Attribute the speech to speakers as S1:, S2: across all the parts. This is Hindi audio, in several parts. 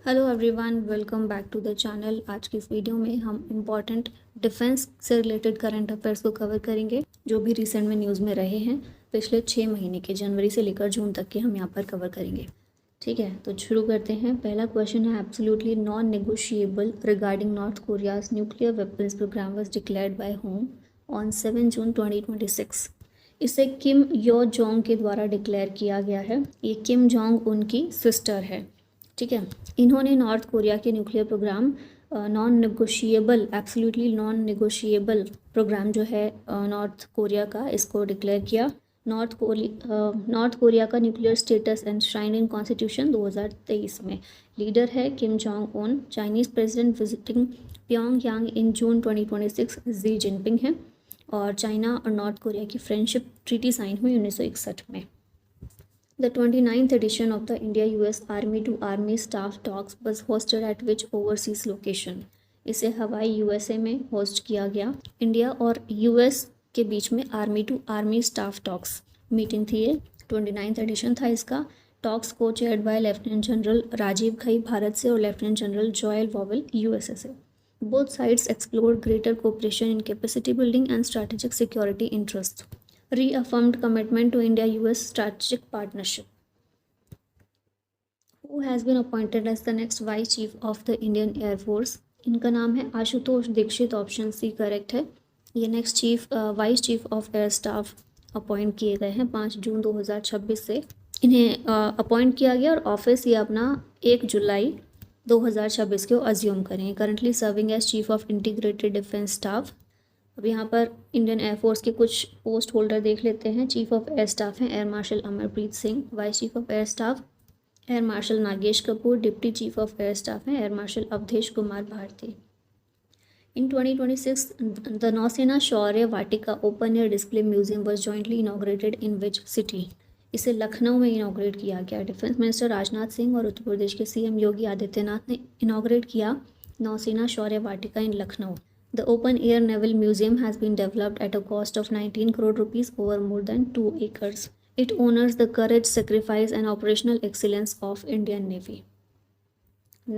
S1: Hello everyone, welcome back to the channel. आज की इस वीडियो में हम इम्पॉर्टेंट डिफेंस से रिलेटेड करंट अफेयर्स को कवर करेंगे जो भी रिसेंट में न्यूज़ में रहे हैं। पिछले 6 महीने के जनवरी से लेकर जून तक के हम यहाँ पर कवर करेंगे। ठीक है, तो शुरू करते हैं। पहला क्वेश्चन है, absolutely non negotiable regarding north Korea's nuclear weapons program was declared by home on 7 June 2026। इसे किम यो जोंग के द्वारा डिक्लेयर किया गया है। ये किम जोंग उनकी सिस्टर है। ठीक है, इन्होंने नॉर्थ कोरिया के nuclear programme non negotiable, absolutely non negotiable programme जो है नॉर्थ कोरिया का, इसको डिक्लेयर किया। नॉर्थ कोरिया का nuclear status enshrined in constitution 2023 में। लीडर है Kim Jong Un. Chinese president visiting Pyongyang in June 2026 Xi Jinping है। और चाइना और नॉर्थ कोरिया की फ्रेंडशिप ट्रीटी साइन हुई 1961 में। The 29th edition of the India-US Army to Army Staff Talks was hosted at which overseas location? इसे हवाई यूएसए में होस्ट किया गया। इंडिया और यूएस के बीच में army to army staff talks meeting थी। ये 29th एडिशन था इसका। टॉक्स को chaired by lieutenant general Rajiv Ghai Bharat से और lieutenant general Joel Vowell USA से। Both sides explored greater cooperation in capacity building and strategic security interest. Reaffirmed commitment to India-US strategic partnership. Who has been appointed as the next Vice Chief of the Indian Air Force? इनका नाम है Ashutosh Dikshit. Option C correct है। ये next vice chief of air staff appoint किए गए हैं 5 जून 2026 से। इन्हें अपॉइंट किया गया और ऑफिस ये अपना 1 जुलाई 2026 को अज्यूम करेंगे। Currently serving as chief of integrated defence staff. अब यहाँ पर इंडियन एयरफोर्स के कुछ पोस्ट होल्डर देख लेते हैं। चीफ ऑफ एयर स्टाफ हैं air marshal Amarpreet Singh. Vice chief of air staff air marshal Nagesh Kapoor. Deputy chief of air staff हैं air marshal Awadhesh Kumar Bharti. In 2026 the Nausena Shaurya Vatika open air display museum was jointly inaugurated in which city? इसे लखनऊ में इनाग्रेट किया गया। डिफेंस मिनिस्टर राजनाथ सिंह और उत्तर प्रदेश के सीएम योगी आदित्यनाथ ने इनाग्रेट किया नौसेना शौर्य वाटिका इन Lucknow. The open-air naval museum has been developed at a cost of 19 crore rupees over more than 2 acres. It honors the courage, sacrifice and operational excellence of Indian Navy.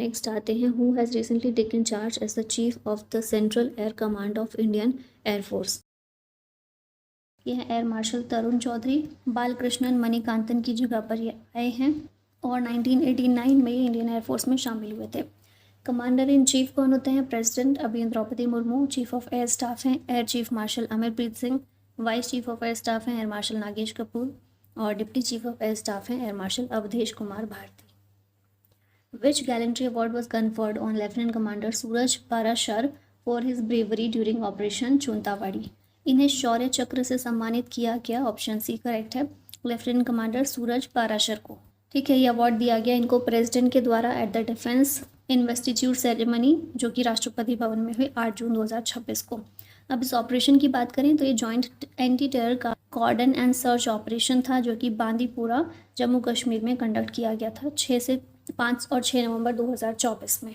S1: Next आते हैं, who has recently taken charge as the chief of the Central Air Command of Indian Air Force? यह है एयर मार्शल तरुण चौधरी। बालकृष्णन मणिकांतन की जगह पर ये आए हैं और 1989 में ये इंडियन एयरफोर्स में शामिल हुए थे। कमांडर इन चीफ कौन होते हैं? प्रेसिडेंट अभी Droupadi Murmu. Chief of air staff हैं air chief marshal Amarpreet Singh. Vice chief of air staff हैं एयर मार्शल नागेश कपूर और deputy chief of air staff हैं air marshal Awadhesh Kumar Bharti. Which gallantry award was conferred on lieutenant commander Suraj Parashar for his bravery during operation चुनतावाड़ी? इन्हें शौर्य चक्र से सम्मानित किया गया। ऑप्शन सी करेक्ट है, लेफ्टिनेंट कमांडर सूरज पाराशर को। ठीक है, ये अवार्ड दिया गया इनको प्रेसिडेंट के द्वारा एट द डिफेंस इन्वेस्टिट्यूट सेरेमनी जो कि राष्ट्रपति भवन में हुई 8 जून 2026 को। अब इस ऑपरेशन की बात करें तो ये जॉइंट एंटी टेरर का कॉर्डन एंड सर्च ऑपरेशन था जो कि बांदीपुरा जम्मू कश्मीर में कंडक्ट किया गया था 5 और 6 नवंबर 2024 में।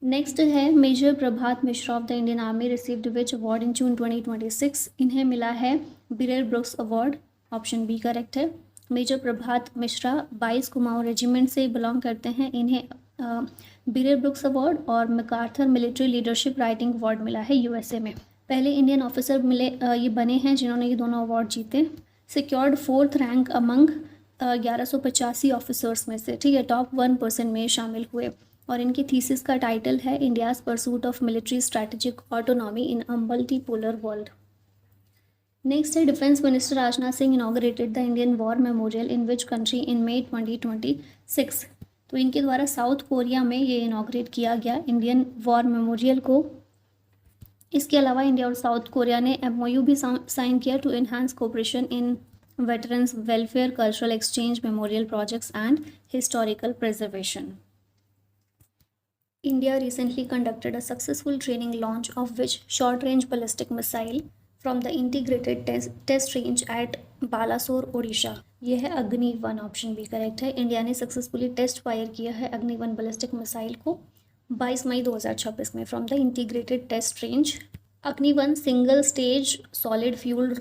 S1: नेक्स्ट है, major Prabhat Mishra of the Indian army received which award in June 2026? इन्हें मिला है Birer Brooks award. Option B correct है। मेजर प्रभात मिश्रा 22 कुमाऊं रेजिमेंट से बिलोंग करते हैं। इन्हें बिरेर ब्रुक्स अवार्ड और MacArthur military leadership writing award मिला है यूएसए में। पहले इंडियन ऑफिसर ये बने हैं जिन्होंने ये दोनों अवार्ड जीते। Secured 4th rank among 1185 officers में से। ठीक है, टॉप 1% में शामिल हुए और इनकी थीसिस का टाइटल है India's pursuit of military strategic autonomy in a multipolar world. Next है, defence minister Rajnath Singh inaugurated the Indian war memorial in which country in May 2026? तो इनके द्वारा साउथ कोरिया में ये इनाग्रेट किया गया इंडियन वॉर मेमोरियल को। इसके अलावा इंडिया और साउथ कोरिया ने MOU भी साइन किया to enhance cooperation in veterans welfare, cultural exchange, memorial projects and historical preservation. India recently conducted a successful training launch of which short-range ballistic missile from the integrated test range at Balasore Odisha? यह है अग्नि-1। ऑप्शन बी करेक्ट है। इंडिया ने सक्सेसफुली टेस्ट फायर किया है अग्नि-1 बैलिस्टिक मिसाइल को 22 मई 2026 में from the integrated test range Agni one single stage solid fuel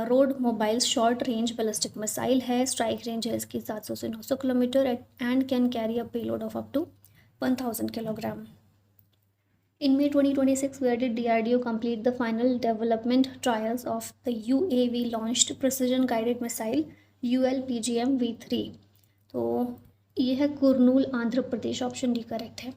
S1: road mobile short range ballistic missile है। स्ट्राइक रेंज है इसकी 700 से 900 kilometre and can carry a payload of up to 1000 kilogram. In May 2026, where did DRDO complete the final development trials of the UAV launched precision guided missile ULPGM V3? तो ये है Kurnool Andhra Pradesh, option D correct है।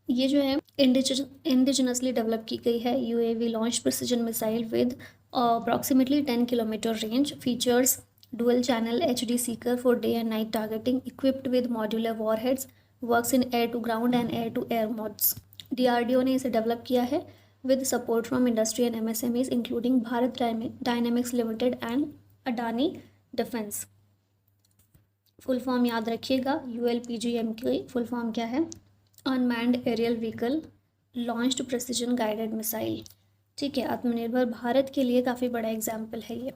S1: ये जो है इंडिजिनसली डेवलप की गई है UAV launch precision missile with approximately 10 kilometre range, features dual channel HD seeker for day and night targeting, equipped with modular warheads, works in air to ground and air to air modes. DRDO ने इसे डेवलप किया है with support from industry and MSMEs including Bharat Dynamics Limited and Adani defence. Full form याद रखिएगा, ULPGM की फुल फॉर्म क्या है? Unmanned aerial vehicle launched precision guided missile. ठीक है, आत्मनिर्भर भारत के लिए काफ़ी बड़ा एग्जाम्पल है ये।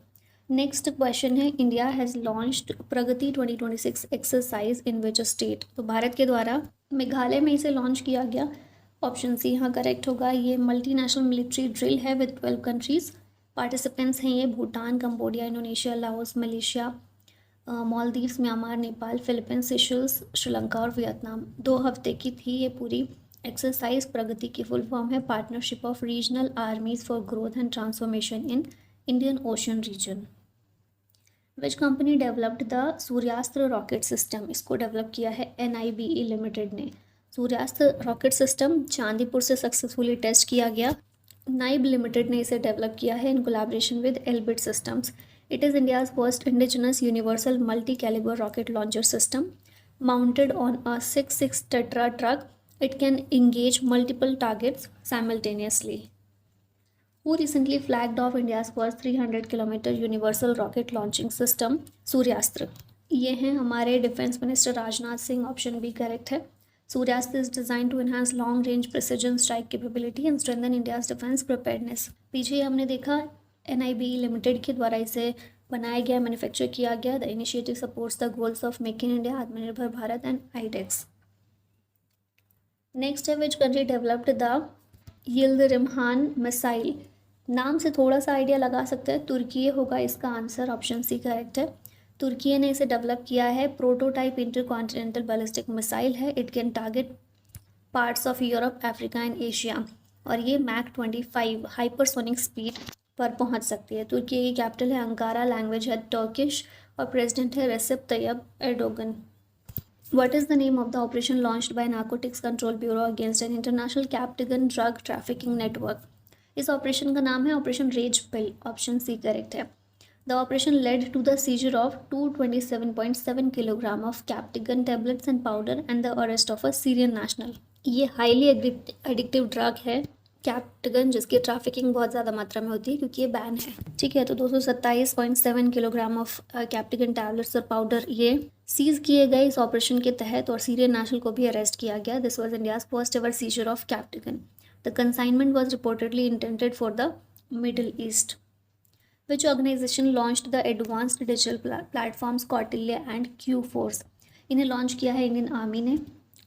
S1: नेक्स्ट क्वेश्चन है, India has launched Pragati 2026 exercise in which state? तो भारत के द्वारा मेघालय में इसे लॉन्च किया गया, ऑप्शन सी यहाँ करेक्ट होगा। ये मल्टीनेशनल मिलिट्री ड्रिल है विद 12 कंट्रीज़, पार्टिसिपेंट्स हैं ये Bhutan, Cambodia, Indonesia, Laos, Malaysia, Maldives, Myanmar, Nepal, Philippines, Seychelles, Sri Lanka और वियतनाम। 2 हफ्ते की थी ये पूरी एक्सरसाइज। प्रगति की फुल फॉर्म है partnership of regional armies for growth and transformation in Indian ocean region. Which company developed the Suryastra rocket system? इसको डेवलप किया है NIBE लिमिटेड ने। सूर्यास्त्र रॉकेट सिस्टम चांदीपुर से सक्सेसफुली टेस्ट किया गया। नाइब लिमिटेड ने इसे डेवलप किया है in collaboration with Elbit systems. It is India's first indigenous universal multi-caliber rocket launcher system. Mounted on a 6.6 Tetra truck, it can engage multiple targets simultaneously. Who recently flagged off India's first 300-kilometer universal rocket launching system, Suryastra? ये हैं हमारे defence minister Rajnath Singh, option B correct है। Suryastra is designed to enhance long range precision strike capability and strengthen India's defense preparedness. पीछे हमने देखा NIBE लिमिटेड के द्वारा इसे बनाया गया, मैन्युफैक्चर किया गया। The initiative supports the goals of make in India, Aatmanirbhar Bharat and iDEX. Next है, which country developed the Yildirimhan missile? नाम से थोड़ा सा आइडिया लगा सकते हैं, तुर्की होगा इसका आंसर, ऑप्शन सी करेक्ट है। तुर्की ने इसे डेवलप किया है। प्रोटोटाइप इंटरकॉन्टिनेंटल बैलिस्टिक मिसाइल है। It can target parts of Europe, Africa and Asia, और ये मैक 25 हाइपरसोनिक स्पीड पर पहुंच सकती है। तुर्की की कैपिटल है अंकारा, लैंग्वेज है टर्किश और प्रेसिडेंट है Recep Tayyip Erdogan. What is the name of the operation launched by narcotics control bureau against an international captagon drug trafficking network? इस ऑपरेशन का नाम है operation rage pill, option C correct है। The operation led to the seizure of 227.7 kilogram of captagon tablets and powder and the arrest of a Syrian national. ये हाईली एडिक्टिव ड्रग है कैप्टिगन, जिसकी ट्रैफिकिंग बहुत ज़्यादा मात्रा में होती है क्योंकि ये बैन है। ठीक है, तो 227.7 किलोग्राम ऑफ कैप्टिगन टैबलेट्स और पाउडर ये सीज किए गए इस ऑपरेशन के तहत, और सीरियन नेशनल को भी अरेस्ट किया गया। This was India's first ever seizure of captagon. The consignment was reportedly intended for the Middle East. Which organisation launched the advanced digital platforms Kautilya and Q force? इन्हें लॉन्च किया है इंडियन आर्मी ने।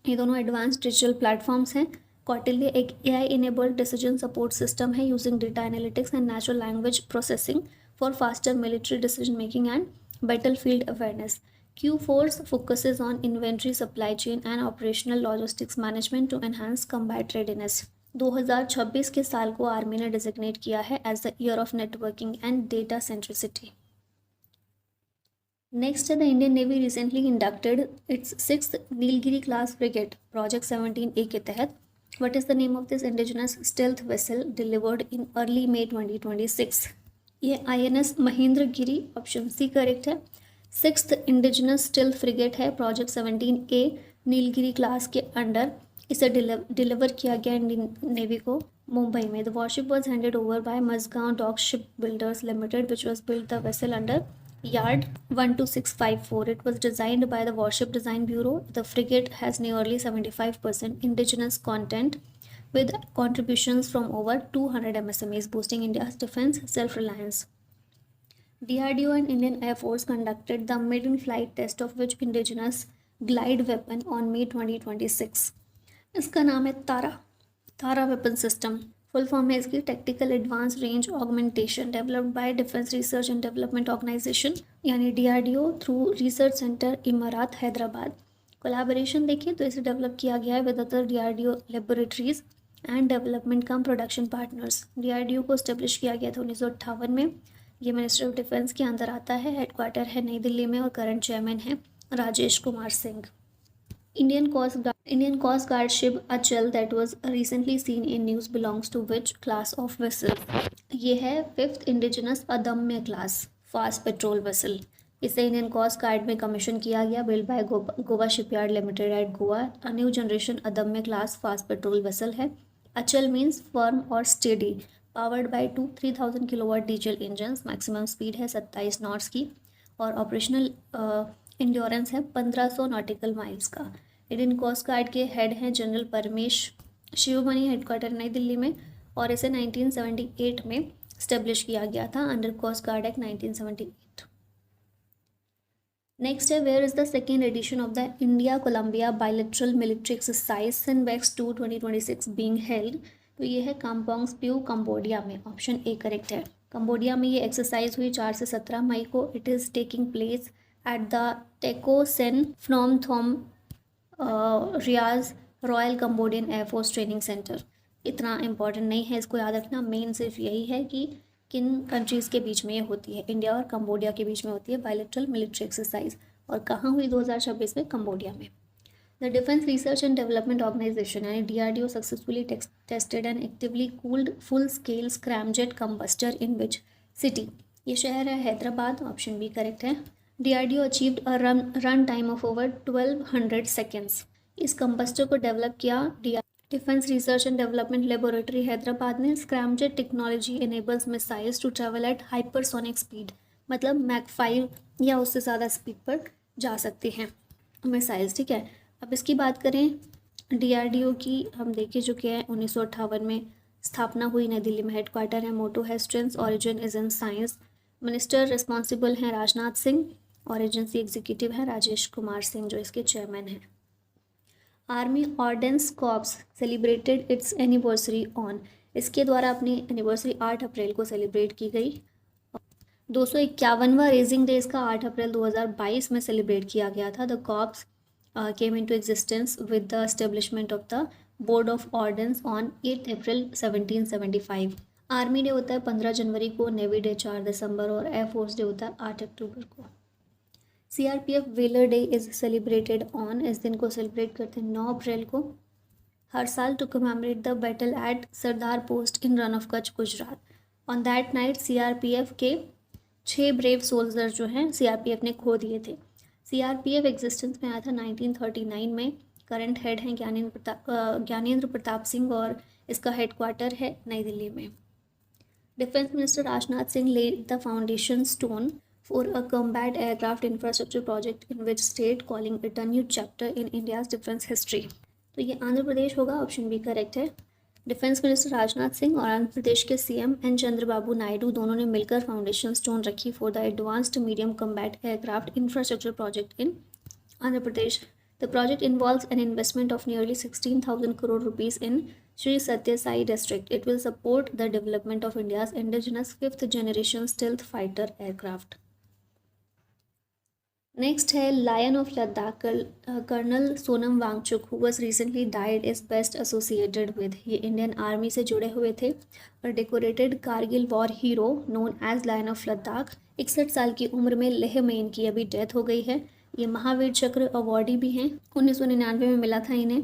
S1: ये दोनों एडवांस्ड डिजिटल प्लेटफॉर्म्स हैं। कौटिल्य एक AI enabled decision support system है using data analytics and natural language processing for faster military decision making and battlefield awareness. Q force focuses on inventory, supply chain and operational logistics management to enhance combat readiness. 2026 के साल को आर्मी ने डिजिग्नेट किया है as the year of networking and data centricity. Next है, the Indian navy recently inducted its 6th Nilgiri class frigate project 17A के तहत। What is the name of this indigenous stealth vessel delivered in early May 2026? ये INS Mahendragiri, option C correct है। 6th इंडिजिनस स्टेल्थ फ्रिगेट है, प्रोजेक्ट 17A नीलगिरी क्लास के अंडर इसे डिलीवर किया गया इंडियन नेवी को मुंबई में। The warship was handed over by Mazagon dock ship builders limited which was build the vessel under Yard 12654. It was designed by the Warship Design Bureau. The frigate has nearly 75% indigenous content with contributions from over 200 MSMEs, boosting India's defense self-reliance. DRDO and Indian Air Force conducted the maiden flight test of which indigenous glide weapon on May 2026. इसका नाम है TARA weapon system. Full form है इसकी tactical advance range augmentation, developed by defence research and development organisation यानी DRDO through research centre Imarat Hyderabad. Collaboration देखिए तो इसे डेवलप किया गया है with other DRDO laboratories and development cum production partners. DRDO को स्टेब्लिश किया गया था 1958 में। ये मिनिस्ट्री ऑफ डिफेंस के अंदर आता है, हेडक्वार्टर है नई दिल्ली में और करंट चेयरमैन है Rajesh Kumar Singh. Indian Coast Guard ship Achal that was recently seen in news belongs to which class of vessel? ये है fifth indigenous Adamya class fast patrol vessel. इसे इंडियन कोस्ट गार्ड में कमीशन किया गया, build by Goa shipyard limited at Goa. A new generation Adamya class fast patrol vessel है। अचल मीन्स फर्म और steady, powered by 3000 kilowatt diesel engine, maximum speed है 27 नॉट्स की और ऑपरेशनल इंड्योरेंस है 1500 नॉटिकल माइल्स का। इंडियन कोस्ट गार्ड के हेड हैं जनरल परमेश शिवमणि, हेडक्वार्टर नई दिल्ली में और इसे 1978 में स्टेब्लिश किया गया था under coast guard act 1978। Next है where is the second edition of the India Colombia bilateral military exercise CINBAX 2 2026 being held. तो ये है काम्पोंग स्प्यू कंबोडिया में, ऑप्शन ए करेक्ट है। कंबोडिया में ये एक्सरसाइज हुई 4 से 17 मई को। It is taking place at the Techo Sen Phnom Thom Riyaj royal Cambodian air force training centre. इतना इम्पॉर्टेंट नहीं है, इसको याद रखना। मेन सिर्फ यही है कि किन कंट्रीज़ के बीच में ये होती है, इंडिया और कंबोडिया के बीच में होती है बायलैटरल मिलिट्री एक्सरसाइज। और कहाँ हुई 2026 में? कंबोडिया में। The defence research and development organisation यानी DRDO successfully tested and actively cooled full scale scramjet combustor in which city? ये शहर है हैदराबाद, ऑप्शन बी करेक्ट है। DRDO achieved a run time of over 1200 seconds. इस कंबस्टर को डेवलप किया defence research and development laboratory Hyderabad ने। Scramjet technology enables missiles to travel at hypersonic speed, मतलब मैक 5 या उससे ज़्यादा स्पीड पर जा सकती हैं मिसाइल्स, ठीक है। अब इसकी बात करें DRDO की, हम देख चुके हैं 1958 में स्थापना हुई नई दिल्ली में, हेडक्वार्टर है, मोटो है strength origin is in science. Minister responsible हैं राजनाथ सिंह और एजेंसी एग्जीक्यूटिव है राजेश कुमार सिंह जो इसके चेयरमैन हैं। Army ordnance corps celebrated its anniversary on. इसके द्वारा अपनी एनिवर्सरी 8 अप्रैल को सेलिब्रेट की गई। 251वां रेजिंग डे इसका 8 अप्रैल 2022 में सेलिब्रेट किया गया था। The corps came into existence with the establishment of the Board of Ordnance on 8 April 1775। Army day होता है 15 जनवरी को, नेवी डे 4 दिसंबर और एयरफोर्स डे होता है 8 अक्टूबर को। CRPF valour day is celebrated on, इस दिन को सेलिब्रेट करते हैं 9 अप्रैल को हर साल to commemorate the battle at Sardar post in Rann of Kutch Gujarat. On that night CRPF के 6 ब्रेव सोल्जर जो हैं CRPF ने खो दिए थे। CRPF एग्जिस्टेंस में आया था 1939 में। करंट हेड हैं ज्ञानेंद्र प्रताप सिंह और इसका हेडक्वार्टर है नई दिल्ली में। Defence minister Rajnath Singh laid the foundation stone for a combat aircraft infrastructure project in which state, calling it a new chapter in India's defense history। तो ये आंध्र प्रदेश होगा, ऑप्शन बी करेक्ट है। डिफेंस मिनिस्टर राजनाथ सिंह और आंध्र प्रदेश के CM एन चंद्रबाबू नायडू दोनों ने मिलकर फाउंडेशन स्टोन रखी for the advanced medium combat aircraft infrastructure project in Andhra Pradesh. The project involves an investment of nearly 16,000 crore rupees in Sri Satya Sai district. It will support the development of India's indigenous 5th generation stealth fighter aircraft. Next है lion of Ladakh, colonel Sonam Wangchuk who was recently died is best associated with. ये इंडियन आर्मी से जुड़े हुए थे और decorated Kargil war hero known as lion of Ladakh. 61 साल की उम्र में लेह में इनकी अभी डेथ हो गई है। ये महावीर चक्र अवॉर्डी भी हैं, 1999 में मिला था इन्हें,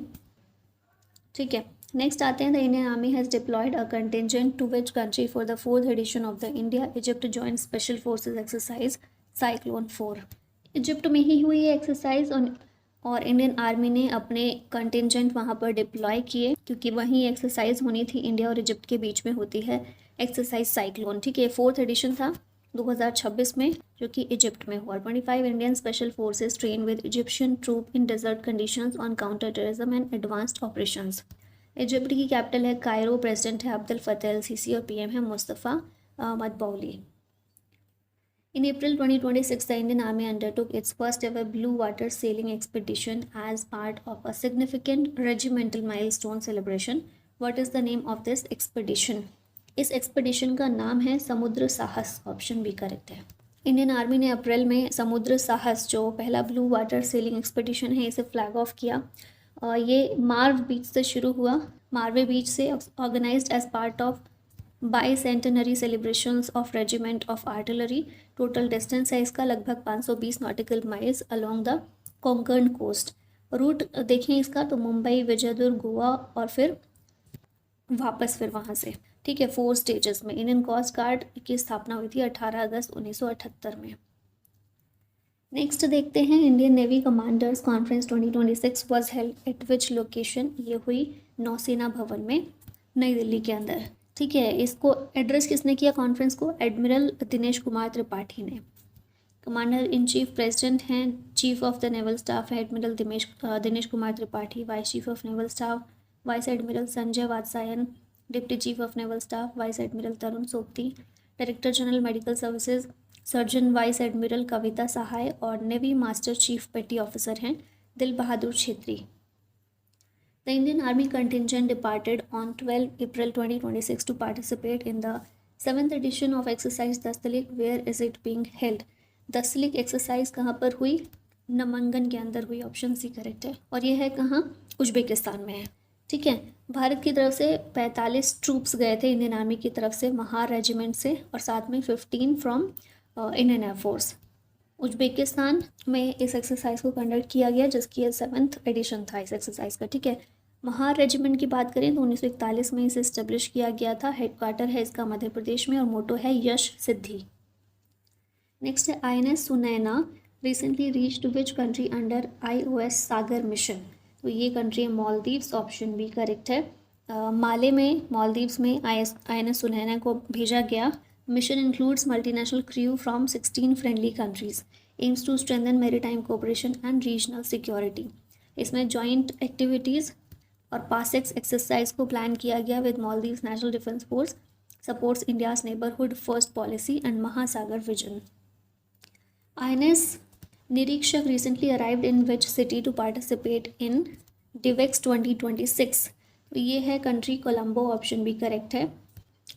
S1: ठीक है। नेक्स्ट आते हैं the Indian army has deployed a contingent to which country for the 4th edition of the India Egypt joint special forces exercise cyclone 4। Egypt में ही हुई है एक्सरसाइज और इंडियन आर्मी ने अपने कंटिजेंट वहाँ पर डिप्लॉय किए क्योंकि वहीं एक्सरसाइज होनी थी। इंडिया और इजिप्ट के बीच में होती है एक्सरसाइज साइक्लोन, ठीक है। 4th एडिशन था 2026 में जो कि इजिप्ट में हुआ। 25 Indian special forces train with Egyptian troop in desert conditions on counter terrorism and advanced operations. Egypt की कैपिटल है कायरो, प्रेसिडेंट है अब्दुल फतेह अल सीसी और PM है Mustafa Madbouly. In April 2026, the Indian Army undertook its first ever blue water sailing expedition as part of a significant regimental milestone celebration what is the name of this expedition? इस एक्सपेडिशन का नाम है समुद्र साहस, ऑप्शन बी करेक्ट है। इंडियन आर्मी ने अप्रैल में समुद्र साहस जो पहला ब्लू वाटर सेलिंग एक्सपेडिशन है इसे फ्लैग ऑफ किया। ये मार्व बीच से शुरू हुआ, मार्वे बीच से, organised as part of bicentenary celebrations of regiment of artillery. Total distance है इसका लगभग 520 nautical miles along the Konkan coast. Route देखें इसका तो मुंबई, विजयदुर्ग, गोवा और फिर वापस फिर वहाँ से, ठीक है, 4 स्टेजेस में। इंडियन कोस्ट गार्ड की स्थापना हुई थी 18 अगस्त 1978 में। नेक्स्ट देखते हैं, Indian navy commanders conference 2026 was held at which location? ये हुई नौसेना भवन में, नई दिल्ली के अंदर, ठीक है। इसको एड्रेस किसने किया कॉन्फ्रेंस को? एडमिरल दिनेश कुमार त्रिपाठी ने। कमांडर इन चीफ प्रेसिडेंट हैं, chief of the naval staff है admiral Dinesh Kumar Tripathi, vice chief of naval staff vice admiral Sanjay Vatsayan, deputy chief of naval staff vice admiral Tarun Sobti, director general medical services surgeon vice admiral Kavita Sahai, और navy master chief petty officer हैं Dil Bahadur Chhetri. The Indian army contingent departed on 12 April 2026 to participate in the 7th addition of exercise Dustlik. Where is it being held? Dustlik exercise कहाँ पर हुई? नामांकन के अंदर हुई, ऑप्शन सी करेक्ट है। और ये है कहाँ? उज्बेकिस्तान में है, ठीक है। भारत की तरफ से 45 ट्रूप्स गए थे इंडियन आर्मी की तरफ से, महार रेजिमेंट से, और साथ में 15 फ्रॉम इंडियन एयरफोर्स। उज्बेकिस्तान में इस एक्सरसाइज को कंडक्ट किया गया, जिसकी 7th एडिशन था इस एक्सरसाइज का, ठीक है। महार रेजिमेंट की बात करें तो 1941 में इसे इस्टेब्लिश किया गया था। हेडक्वार्टर है इसका मध्य प्रदेश में और मोटो है यश सिद्धि। नेक्स्ट है INS Sunaina recently reached which country under IOS Sagar mission? तो ये कंट्री है मालदीव्स, ऑप्शन बी करेक्ट है। माले में, मालदीव्स में INS सुनैना को भेजा गया। Mission includes multinational crew from 16 friendly countries, aims to strengthen maritime cooperation and regional security. इसमें जॉइंट एक्टिविटीज़ और पासेक्स एक्सरसाइज को प्लान किया गया with Maldives national defence force, supports India's neighbourhood first policy and Mahasagar vision. INS Nireekshak recently arrived in which city to participate in DIVEX 2026? तो ये है country Colombo, option B correct है।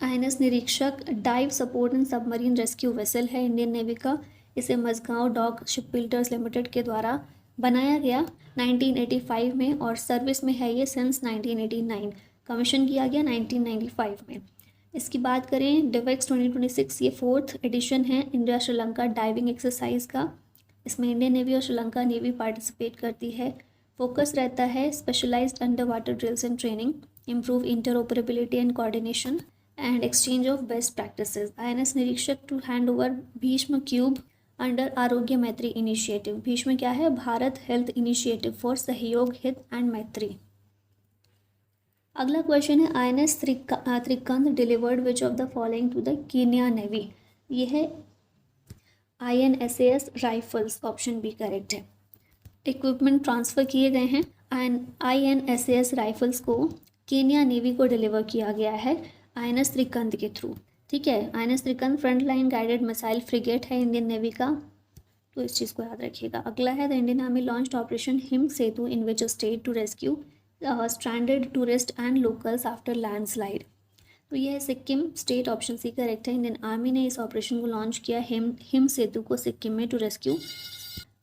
S1: INS Nireekshak dive support and submarine rescue vessel है इंडियन नेवी का। इसे मझगांव डॉक शिपबिल्डर्स लिमिटेड के द्वारा बनाया गया 1985 में और सर्विस में है ये सिंस 1989। कमीशन किया गया 1995 में। इसकी बात करें डिवेक्स 2026, ये 4th एडिशन है इंडिया श्रीलंका डाइविंग एक्सरसाइज का। इसमें इंडियन नेवी और श्रीलंका नेवी पार्टिसिपेट करती है। फोकस रहता है specialised underwater drills and training, improve interoperability and coordination and exchange of best practices. INS Nirikshak to hand over Bhishm cube under Aarogya Maitri initiative. Bhishma क्या है? भारत हेल्थ इनिशिएटिव फॉर सहयोग हित एंड मैत्री। अगला क्वेश्चन है INS Trikand delivered which of the following to the Kenya navy? ये है INSAS rifles, option B correct है। इक्विपमेंट ट्रांसफ़र किए गए हैं। INSAS राइफल्स को केन्या नेवी को डिलीवर किया गया है INS त्रिकंद के थ्रू, ठीक है। INS Trikand front line guided missile frigate है इंडियन नेवी का, तो इस चीज़ को याद रखिएगा। अगला है the Indian army launched operation Him Setu in which state to rescue stranded tourist and locals after landslide? तो यह है Sikkim state, option C correct है। इंडियन आर्मी ने इस ऑपरेशन को लॉन्च किया हिम सेतु को सिक्किम में to rescue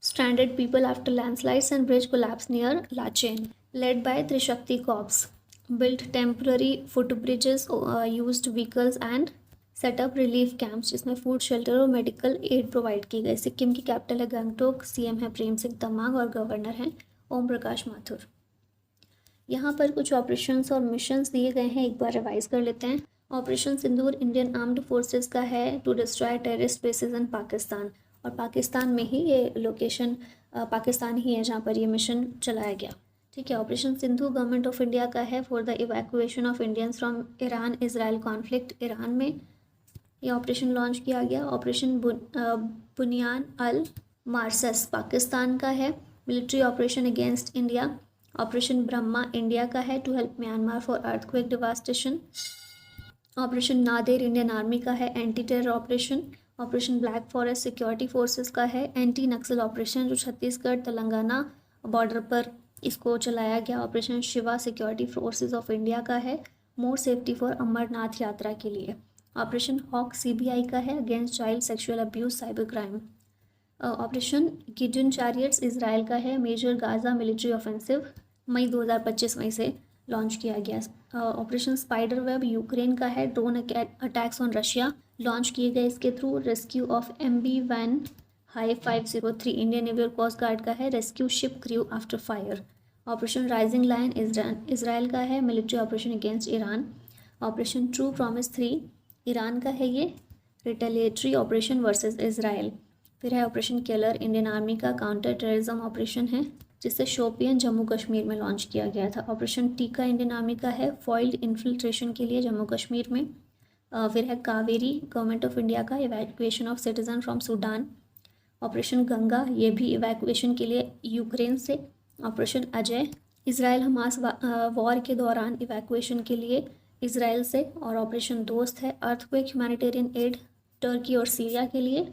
S1: stranded people after landslides and bridge collapse near Lachen, led by Trishakti corps, built temporary footbridges, used vehicles and set up relief camps जिसमें फूड शेल्टर और मेडिकल एड प्रोवाइड की गई। सिक्किम की कैपिटल है गंगटोक, CM है प्रेम सिंह तमांग और गवर्नर हैं ओम प्रकाश माथुर। यहाँ पर कुछ ऑपरेशंस और मिशंस दिए गए हैं, एक बार रिवाइज कर लेते हैं। ऑपरेशन सिंदूर इंडियन आर्म्ड फोर्सेस का है टू डिस्ट्रॉय टेररिस्ट बेसेस इन पाकिस्तान, और पाकिस्तान में ही ये लोकेशन पाकिस्तान ही है जहाँ पर ये मिशन चलाया गया, ठीक है। Operation Sindhu government of India का है for the evacuation of Indians from Iran Israel conflict, Iran में ये ऑपरेशन लॉन्च किया गया। ऑपरेशन बुनियान अल मार्सस पाकिस्तान का है, military operation against India. Operation Brahma India का है to help Myanmar for earthquake devastation. Operation Nader Indian army का है, anti terror operation. Operation black forest security forces का है, एंटी नक्सल ऑपरेशन जो छत्तीसगढ़ तेलंगाना बॉर्डर पर इसको चलाया गया operation Shiva security forces of India का है, मोर सेफ्टी फॉर अमरनाथ यात्रा के लिए। ऑपरेशन हॉक सीबीआई का है, against child sexual abuse cyber crime. Operation Gideon chariots Israel का है, मेजर गाजा मिलिट्री ऑफेंसिव, मई 2025 में से लॉन्च किया गया। ऑपरेशन स्पाइडर वेब यूक्रेन का है, drone attacks on Russia launch किए गए इसके थ्रू। रेस्क्यू ऑफ MB1 हाई 503 इंडियन नेवी और कोस्ट गार्ड का है, rescue ship crew after fire. Operation rising lion Israel का है, military operation against Iran. Operation true promise 3 Iran का है, ये रिटेलिएटरी ऑपरेशन वर्सेस इसराइल। फिर है ऑपरेशन केलर, इंडियन आर्मी का काउंटर टेररिज्म ऑपरेशन है, जिसे शोपियन जम्मू कश्मीर में लॉन्च किया गया था। ऑपरेशन टीका इंडियन आर्मी का है, फॉइल्ड इन्फिल्ट्रेशन के लिए जम्मू कश्मीर में। फिर है कावेरी, गवर्नमेंट ऑफ इंडिया का, evacuation of citizen from Sudan. Operation Ganga, ये भी इवैक्यूएशन के लिए यूक्रेन से। Operation Ajay, Israel Hamas war के दौरान इवैक्यूएशन के लिए इसराइल से। और ऑपरेशन दोस्त है, अर्थक्वेक ह्यूमैनिटेरियन एड टर्की और सीरिया के लिए।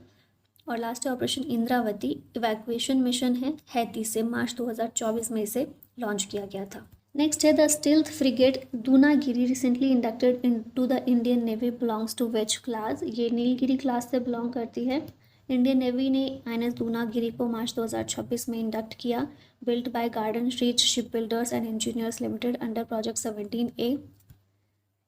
S1: और लास्ट है ऑपरेशन इंद्रावती, इवैक्यूएशन मिशन है हैती से, मार्च 2024 में इसे लॉन्च किया गया था। नेक्स्ट है the stealth frigate Dunagiri, recently inducted into the Indian navy, belongs to which class. ये नीलगिरी क्लास से बिलोंग करती है। इंडियन नेवी ने INS दूनागिरी को मार्च 2026 में इंडक्ट किया, built by garden reach ship builders and engineers limited under project 17A,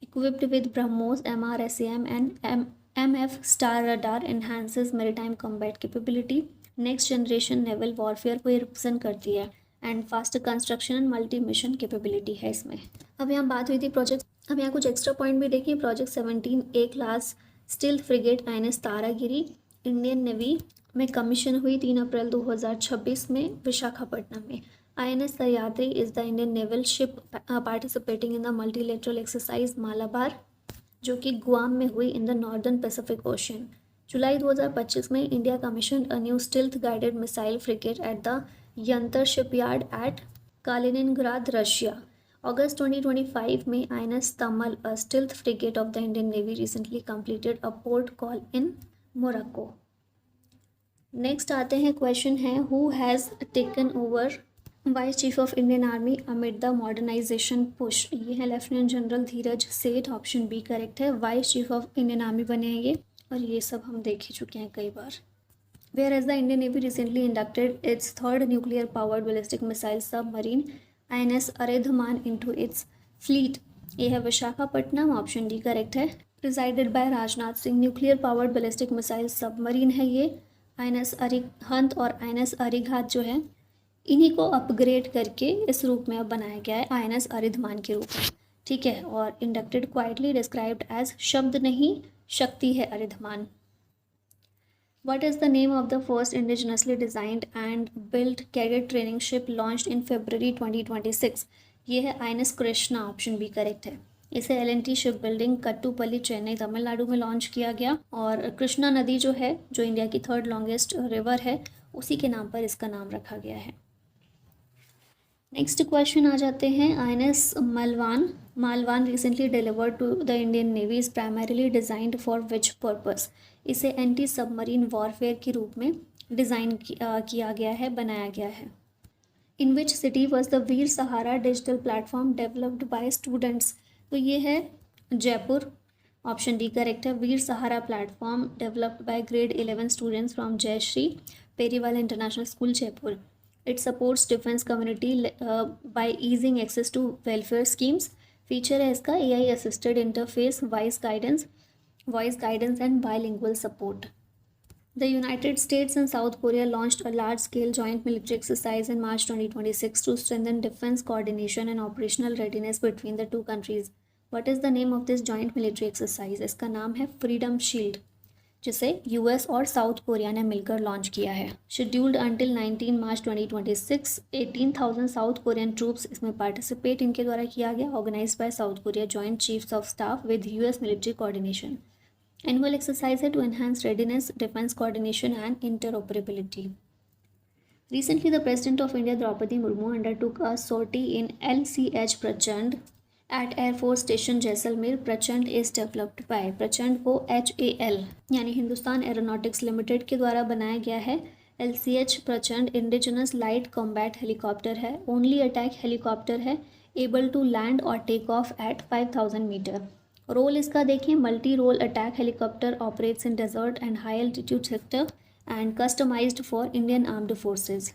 S1: equipped with BrahMos MRSAM and MF Star radar, enhances maritime combat capability, next generation naval warfare को ये रिप्रेजेंट करती है, and faster construction and multi mission capability है इसमें। अब यहाँ बात हुई थी प्रोजेक्ट, अब यहाँ कुछ एक्स्ट्रा पॉइंट भी देखिए। Project 17A class stealth frigate INS Taragiri Indian navy में कमीशन हुई 3 अप्रैल 2026 में विशाखापट्टनम में। INS Sahyadri is the Indian naval ship participating in the multilateral exercise Malabar, जो कि गुआम में हुई in the northern Pacific ocean. जुलाई 2025 में India commission a new stealth guided missile frigate at the Yantar shipyard at Kaliningrad, Russia. अगस्त 2025 में INS Tamal, a stealth frigate of the Indian navy, recently completed a port call in Morocco. Next आते हैं क्वेश्चन है, who has taken over vice chief of Indian army amid the modernisation push. ये है lieutenant general Dheeraj Seth, option B correct है। Vice chief of Indian army बने हैं ये, और ये सब हम देख ही चुके हैं कई बार। Where has the Indian navy recently inducted its third nuclear powered ballistic missile submarine INS Aridhaman into its fleet. ये है विशाखापट्टनम, ऑप्शन डी करेक्ट है। Presided by Rajnath Singh, nuclear powered ballistic missile submarine है ये। INS अरिहंत और INS अरिघात जो है, इन्हीं को अपग्रेड करके इस रूप में अब बनाया गया है INS अरिधमान के रूप में, ठीक है। और इंडक्टेड क्वाइटली डिस्क्राइब्ड एज, शब्द नहीं शक्ति है अरिधमान। What is the name of the first indigenously designed and built cadet training ship launched in February 2026? ये है INS Krishna, option B correct है। इसे LNT ship building Kattupalli Chennai Tamil Nadu launch किया गया, और कृष्णा नदी जो है, जो इंडिया की थर्ड लॉन्गेस्ट रिवर है, उसी के नाम पर इसका नाम रखा गया है। नेक्स्ट क्वेश्चन आ जाते हैं, INS Malvan recently delivered to the Indian navy is primarily designed for which purpose. इसे एंटी सबमरीन वॉरफेयर के रूप में डिज़ाइन किया गया है, बनाया गया है। In which city was the Veer Sahara digital platform developed by students. तो ये है जयपुर, ऑप्शन डी करेक्ट है। Veer Sahara platform developed by grade 11 students from Jaishree Periwal international school Jaipur. It supports defense community by easing access to welfare schemes. Feature है इसका AI assisted interface, voice guidance and bilingual support. The United States and South Korea launched a large-scale joint military exercise in March 2026 to strengthen defense coordination and operational readiness between the two countries. What is the name of this joint military exercise? इसका नाम है Freedom Shield, जिसे US और साउथ कोरिया ने मिलकर लॉन्च किया है। Scheduled until 19 March 2026, 18,000 south Korean troops इसमें पार्टिसिपेट इनके द्वारा किया गया, organise by south Korea joint chiefs of staff with US military coordination. Annual exercise है to enhance readiness, defence coordination and interoperability. Recently, the President of India, Draupadi Murmu, undertook a sortie in LCH Prachand at Air Force Station Jaisalmer. प्रचंड इज डेवलप्ड बाय, प्रचंड को HAL यानी हिंदुस्तान एरोनॉटिक्स लिमिटेड के द्वारा बनाया गया है। LCH Prachand indigenous light combat helicopter है, ओनली अटैक हेलीकॉप्टर है, एबल टू लैंड और take off at 5000 metre. Role इसका देखें, multi role attack helicopter operates in desert and high altitude sector and customised for Indian armed forces.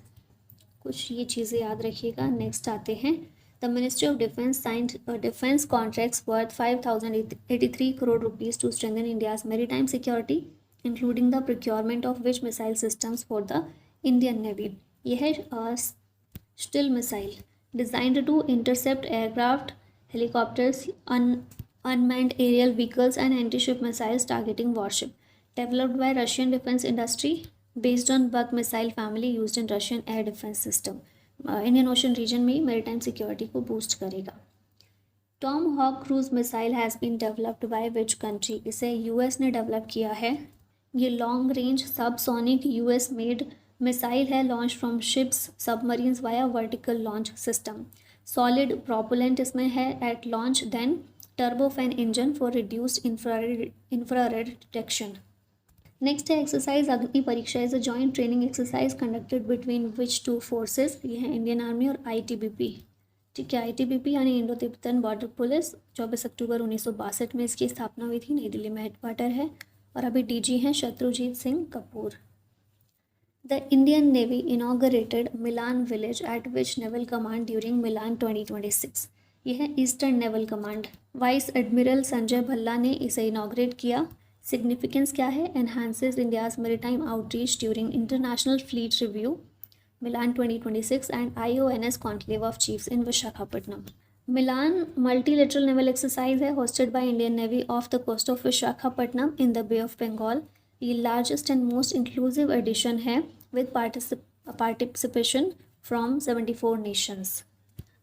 S1: कुछ ये चीज़ें याद रखिएगा। नेक्स्ट आते हैं, the ministry of defence signed defence contracts worth 5083 crore rupees to strengthen India's maritime security, including the procurement of which missile systems for the Indian Navy। यह है still missile, designed to intercept aircraft, helicopters, unmanned aerial vehicles and anti-ship missiles targeting warship, developed by Russian defense industry based on Buk missile family used in Russian air defense system। Indian ocean region में मैरीटाइम सिक्योरिटी को बूस्ट करेगा। Tomahawk cruise missile has been developed by which country, इसे यूएस ने डेवलप किया है। ये long range subsonic US made missile है, launch from ships submarines via vertical launch system. Solid propellant इसमें है at launch, then turbofan engine for reduced infrared detection. Next है exercise Agni Pariksha, is a joint training exercise conducted between which two forces, ये है इंडियन आर्मी और ITBP। ठीक है, ITBP यानी इंडो तिब्बतन बॉर्डर पुलिस, 24 अक्टूबर 1962 में इसकी स्थापना हुई थी, नई दिल्ली में हेडक्वार्टर है और अभी DG हैं Shatrujeet Singh Kapoor. The Indian navy inaugurated Milan village at which naval command during Milan 2026, यह है eastern naval command. Vice admiral Sanjay Bhalla ने इसे इनॉग्रेट किया। सिग्निफिकेंस क्या है, enhances India's maritime outreach during international fleet review Milan 2026 and IONS conclave of chiefs in Visakhapatnam. Milan multilateral naval exercise है, hosted by Indian navy off the coast of Visakhapatnam in the bay of Bengal. ये largest and most inclusive edition है विद पार्टिसिपेशन फ्रॉम 74 नेशंस।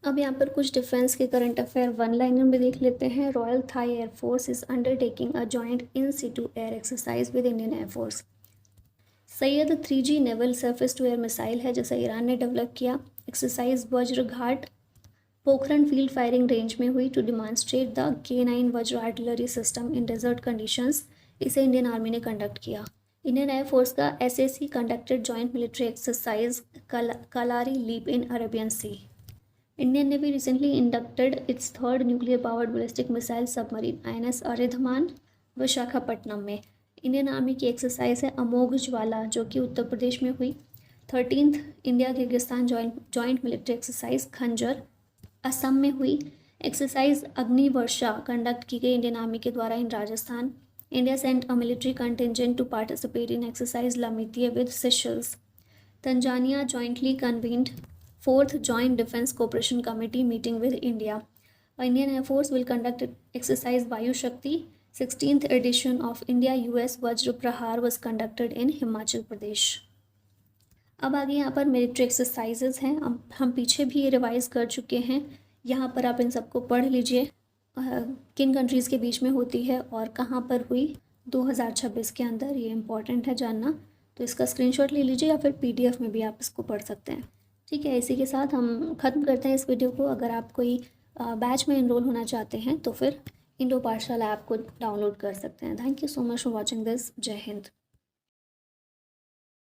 S1: अब यहाँ पर कुछ डिफेंस के करंट अफेयर वन लाइनर में देख लेते हैं। Royal Thai air force is undertaking a joint in situ air exercise with Indian air force. Sayyad 3G naval surface to air missile है जिसे ईरान ने डेवलप किया। Exercise Vajra Ghat Pokhran field firing range में हुई to demonstrate the K9 Vajra artillery system in desert conditions, इसे इंडियन आर्मी ने कंडक्ट किया। इंडियन एयरफोर्स का SAC conducted joint military exercise Kalari leap in Arabian sea. Indian Navy recently inducted its third nuclear-powered ballistic missile submarine INS Aridhaman Visakhapatnam में। इंडियन आर्मी की एक्सरसाइज है अमोघ ज्वाला, जो कि उत्तर प्रदेश में हुई। 13th India Kyrgyzstan joint military exercise खंजर असम में हुई। एक्सरसाइज अग्निवर्षा कंडक्ट की गई इंडियन आर्मी के द्वारा in Rajasthan. India sent a military contingent to participate in exercise Lamitiye with Seychelles. Tanzania jointly convened 4th Joint Defense Cooperation Committee meeting with India. Indian Air Force will conduct exercise Vayu Shakti. 16th edition of India-US Vajra Prahar was conducted in Himachal Pradesh. अब आगे यहाँ पर मिलिट्री एक्सरसाइजेज हैं, हम पीछे भी ये रिवाइज कर चुके हैं। यहाँ पर आप इन सबको पढ़ लीजिए, किन कंट्रीज़ के बीच में होती है और कहाँ पर हुई 2026 के अंदर, ये इम्पॉर्टेंट है जानना। तो इसका स्क्रीनशॉट ले लीजिए या फिर PDF में भी आप इसको पढ़ सकते हैं। ठीक है, इसी के साथ हम ख़त्म करते हैं इस वीडियो को। अगर आप कोई बैच में इनरोल होना चाहते हैं तो फिर इंडो पाठशाला ऐप को डाउनलोड कर सकते हैं। Thank you so much for watching this. जय हिंद।